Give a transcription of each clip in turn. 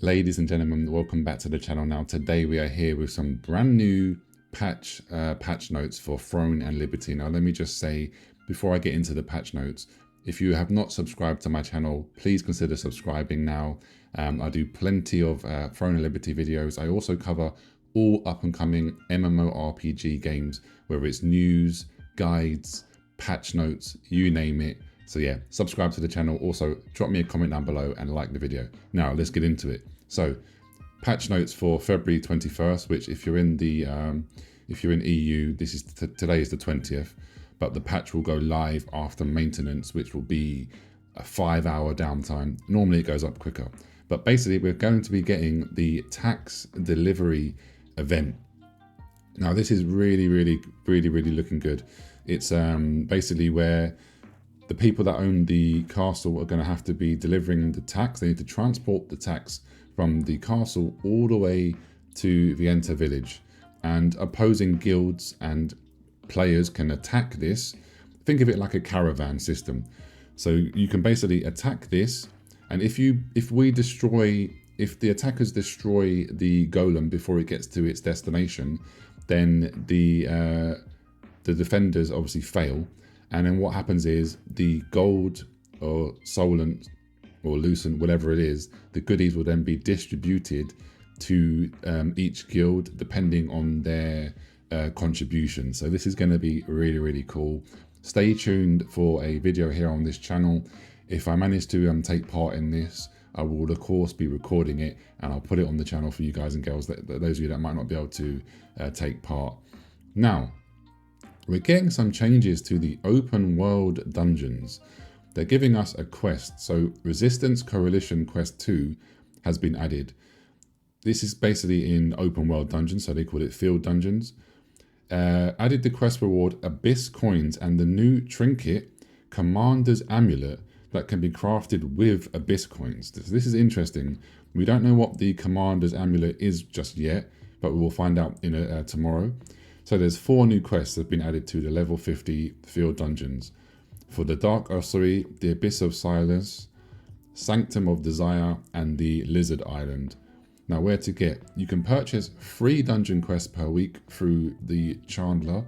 Ladies and gentlemen, welcome back to the channel. Now today we are here with some brand new patch notes for Throne and Liberty. Now let me just say, before I get into the patch notes, if you have not subscribed to my channel, please consider subscribing now. I do plenty of Throne and Liberty videos. I also cover all up and coming MMORPG games, whether it's news, guides, patch notes, you name it. So yeah, subscribe to the channel. Also, drop me a comment down below and like the video. Now let's get into it. So, patch notes for February 21st, which if you're in the EU, this is today is the 20th, but the patch will go live after maintenance, which will be a 5-hour downtime. Normally it goes up quicker, but basically we're going to be getting the tax delivery event. Now this is really looking good. It's basically where the people that own the castle are going to have to be delivering the tax. They need to transport the tax from the castle all the way to the Enter village. And opposing guilds and players can attack this. Think of it like a caravan system. So you can basically attack this, and if the attackers destroy the golem before it gets to its destination, then the defenders obviously fail. And then what happens is the gold or solent or lucent, whatever it is, the goodies will then be distributed to each guild depending on their contribution. So this is going to be really cool. Stay tuned for a video here on this channel. If I manage to take part in this, I will of course be recording it and I'll put it on the channel for you guys and girls, those of you that might not be able to take part. Now, we're getting some changes to the open world dungeons. They're giving us a quest. So Resistance Coalition Quest 2 has been added. This is basically in open world dungeons, so they call it field dungeons. Added the quest reward Abyss Coins and the new trinket Commander's Amulet that can be crafted with Abyss Coins. This is interesting. We don't know what the Commander's Amulet is just yet, but we will find out in tomorrow. So there's 4 new quests that have been added to the level 50 field dungeons. For the Dark Ossuary, the Abyss of Silence, Sanctum of Desire, and the Lizard Island. Now where to get? You can purchase 3 dungeon quests per week through the Chandler.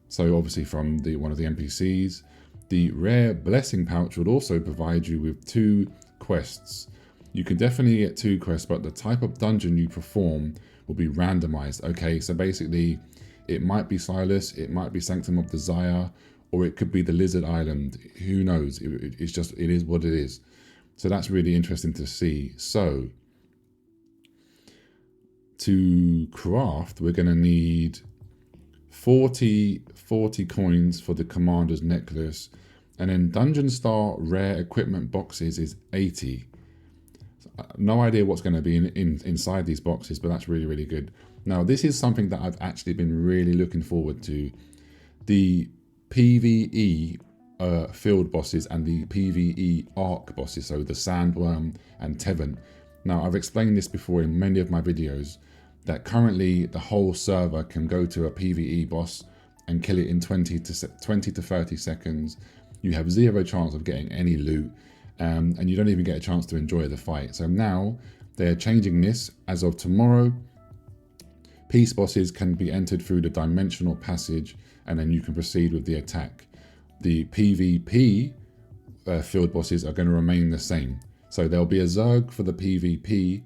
So obviously from one of the NPCs. The Rare Blessing Pouch would also provide you with 2 quests. You can definitely get 2 quests, but the type of dungeon you perform will be randomized. Okay, so basically, it might be Silas, it might be Sanctum of Desire, or it could be the Lizard Island. Who knows? It is what it is. So that's really interesting to see. So to craft, we're going to need 40 coins for the Commander's Necklace, and then Dungeon Star Rare Equipment boxes is 80. No idea what's going to be inside these boxes, but that's really good. Now, this is something that I've actually been really looking forward to. The PvE field bosses and the PvE arc bosses, so the Sandworm and Tevin. Now, I've explained this before in many of my videos, that currently the whole server can go to a PvE boss and kill it in 20 to 30 seconds. You have 0 chance of getting any loot, and you don't even get a chance to enjoy the fight. So now they're changing this. As of tomorrow, peace bosses can be entered through the dimensional passage, and then you can proceed with the attack. The PvP field bosses are going to remain the same. So there'll be a Zerg for the PvP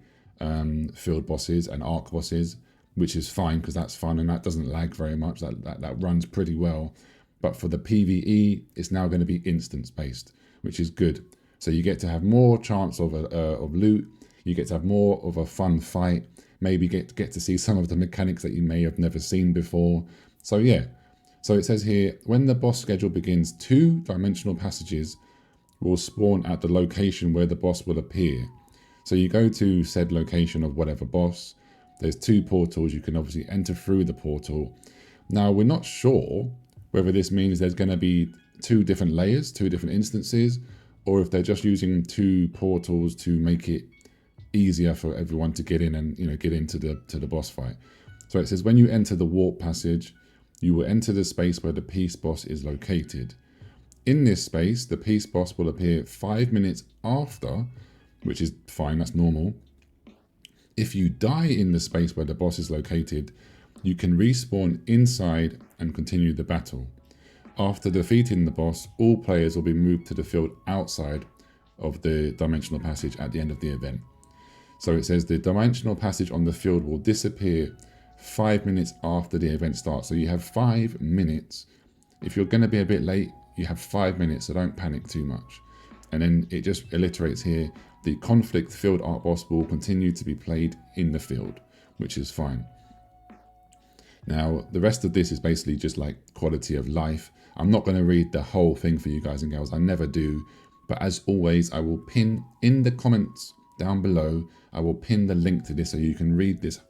field bosses and arc bosses, which is fine because that's fun and that doesn't lag very much. That runs pretty well. But for the PvE, it's now going to be instance based, which is good. So you get to have more chance of loot. You get to have more of a fun fight. Maybe get to see some of the mechanics that you may have never seen before. So yeah. So it says here, when the boss schedule begins, 2 dimensional passages will spawn at the location where the boss will appear. So you go to said location of whatever boss. There's 2 portals. You can obviously enter through the portal. Now, we're not sure whether this means there's going to be 2 different layers, 2 different instances, or if they're just using 2 portals to make it easier for everyone to get in and get into the boss fight. So it says when you enter the warp passage, you will enter the space where the peace boss is located. In this space, the peace boss will appear 5 minutes after, which is fine, that's normal, If you die in the space where the boss is located, you can respawn inside and continue the battle. After defeating the boss, all players will be moved to the field outside of the dimensional passage at the end of the event. So it says the dimensional passage on the field will disappear 5 minutes after the event starts. So you have 5 minutes. If you're going to be a bit late, you have 5 minutes, so don't panic too much. And then it just alliterates here, the conflict field art boss will continue to be played in the field, which is fine. Now, the rest of this is basically just like quality of life. I'm not going to read the whole thing for you guys and girls. I never do. But as always, I will pin in the comments down below, I will pin the link to this so you can read this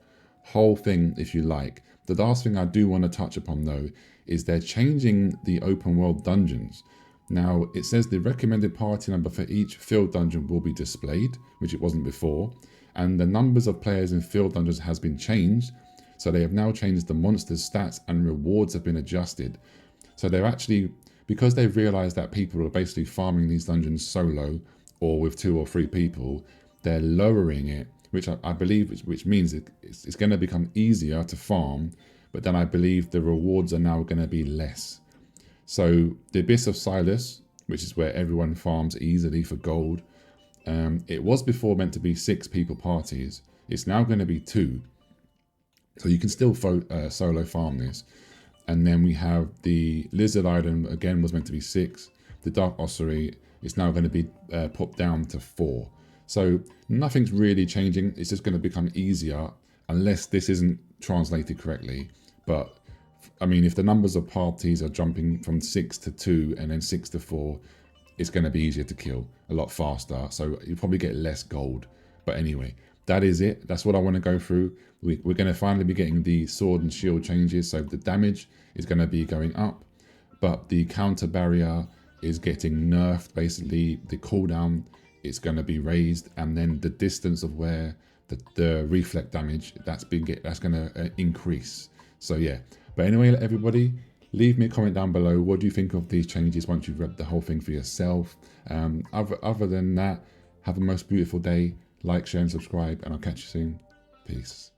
whole thing if you like. The last thing I do want to touch upon though is they're changing the open world dungeons. Now it says the recommended party number for each field dungeon will be displayed, which it wasn't before, and the numbers of players in field dungeons has been changed. So they have now changed the monsters' stats and rewards have been adjusted. So they're actually, because they've realized that people are basically farming these dungeons solo or with 2 or 3 people, they're lowering it, which I believe, which means it's going to become easier to farm, but then I believe the rewards are now going to be less. So the Abyss of Silas, which is where everyone farms easily for gold, it was before meant to be 6 people parties. It's now going to be 2. So you can still solo farm this. And then we have the Lizard Island, again, was meant to be 6. The Dark Ossuary is now going to be popped down to 4. So nothing's really changing. It's just going to become easier unless this isn't translated correctly. But I mean, if the numbers of parties are jumping from 6 to 2 and then 6 to 4, it's going to be easier to kill a lot faster. So you probably get less gold. But anyway, that is it. That's what I want to go through. We're going to finally be getting the sword and shield changes. So the damage is going to be going up, but the counter barrier is getting nerfed. Basically, the cooldown is going to be raised, and then the distance of where the reflect damage that's going to increase. So yeah. But anyway, everybody, leave me a comment down below. What do you think of these changes once you've read the whole thing for yourself? Other than that, have a most beautiful day. Like, share, and subscribe, and I'll catch you soon. Peace.